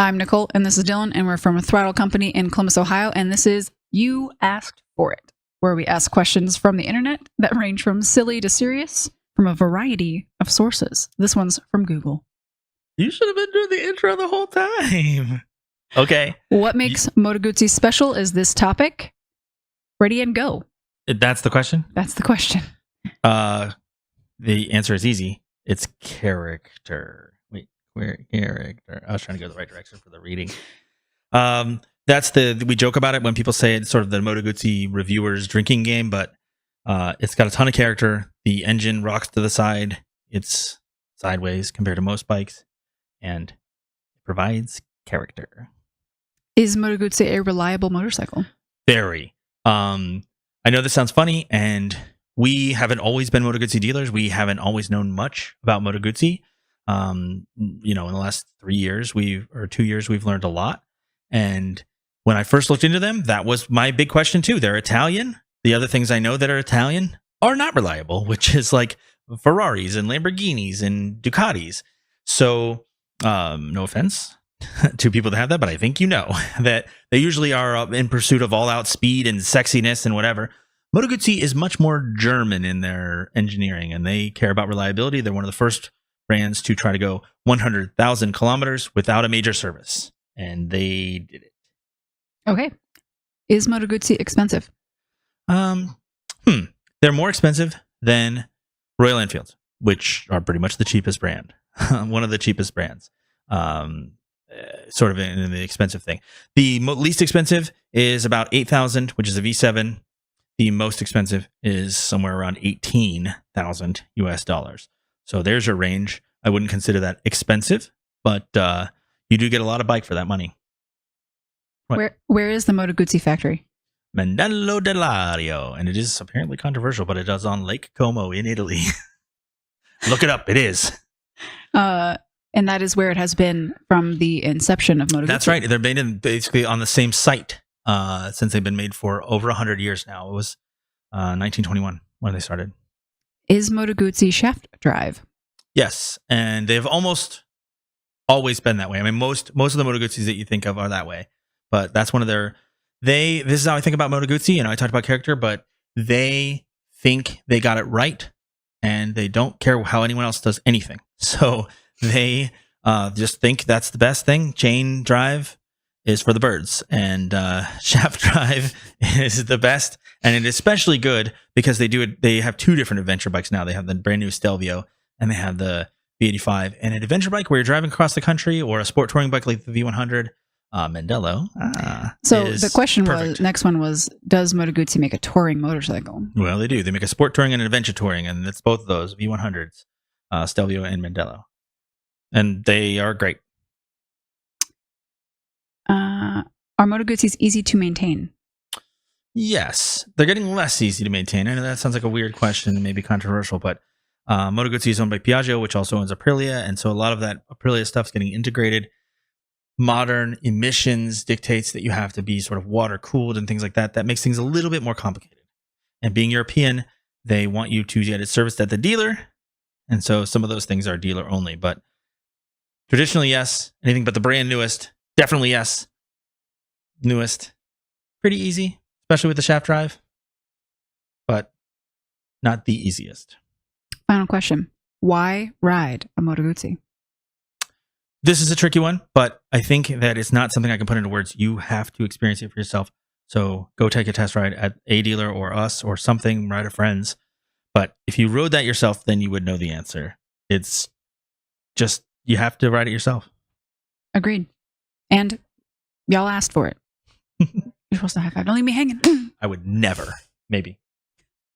I'm Nicole, and this is Dylan, and we're from a Throttle Company in Columbus, Ohio, and this is You Asked For It, where we ask questions from the internet that range from silly to serious from a variety of sources. This one's from Google. You should have been doing the intro the whole time. Okay. What makes Moto Guzzi special is this topic. Ready and go. That's the question? That's the question. The answer is easy. It's character. Wait, where character? I was trying to go the right direction for the reading. We joke about it when people say it's sort of the Moto Guzzi reviewers drinking game, but it's got a ton of character. The engine rocks to the side. It's sideways compared to most bikes, and it provides character. Is Moto Guzzi a reliable motorcycle? Very. I know this sounds funny, and we haven't always been Moto Guzzi dealers. We haven't always known much about Moto Guzzi. In the last 2 years, we've learned a lot. And when I first looked into them, that was my big question too. They're Italian. The other things I know that are Italian are not reliable, which is like Ferraris and Lamborghinis and Ducatis. So, no offense to people that have that, but I think that they usually are in pursuit of all-out speed and sexiness and whatever. Moto Guzzi is much more German in their engineering, and they care about reliability. They're one of the first brands to try to go 100,000 kilometers without a major service, and they did it. Okay. Is Moto Guzzi expensive? They're more expensive than Royal Enfields, which are pretty much the cheapest brand. One of the cheapest brands. Sort of in the expensive thing. The least expensive is about 8,000, which is a V7. The most expensive is somewhere around 18,000 US dollars. So there's your range. I wouldn't consider that expensive, but you do get a lot of bike for that money. What? Where is the Moto Guzzi factory? Mandello dell'Ario, and it is apparently controversial, but it is on Lake Como in Italy. Look it up. It is. And that is where it has been from the inception of Moto Guzzi. That's right. They're made basically on the same site since they've been made for over 100 years now. It was 1921 when they started. Is Moto Guzzi shaft drive? Yes, and they've almost always been that way. I mean, most of the Moto Guzzis that you think of are that way, but that's one of their. This is how I think about Moto Guzzi. I talked about character, but they think they got it right, and they don't care how anyone else does anything. So they just think that's the best thing. Chain drive is for the birds, and shaft drive is the best, and it's especially good because they have two different adventure bikes now. They have the brand new Stelvio, and they have the V85, and an adventure bike where you're driving across the country, or a sport touring bike like the V100. Mandello. So the question next one was, does Moto Guzzi make a touring motorcycle? Well, they do. They make a sport touring and an adventure touring, and it's both of those, V100s, Stelvio and Mandello. And they are great. Are Moto Guzzis easy to maintain? Yes. They're getting less easy to maintain. I know that sounds like a weird question and maybe controversial, but Moto Guzzi is owned by Piaggio, which also owns Aprilia, and so a lot of that Aprilia stuff is getting integrated. Modern emissions dictates that you have to be sort of water cooled and things like that. That makes things a little bit more complicated. And being European, they want you to get it serviced at the dealer. And so some of those things are dealer only. But traditionally, yes. Anything but the brand newest, definitely yes. Newest, pretty easy, especially with the shaft drive. But not the easiest. Final question. Why ride a Moto Guzzi? This is a tricky one, but I think that it's not something I can put into words. You have to experience it for yourself. So go take a test ride at a dealer or us or something, ride a friend's. But if you rode that yourself, then you would know the answer. It's just, you have to ride it yourself. Agreed. And y'all asked for it. You're supposed to high five. Don't leave me hanging. I would never. Maybe.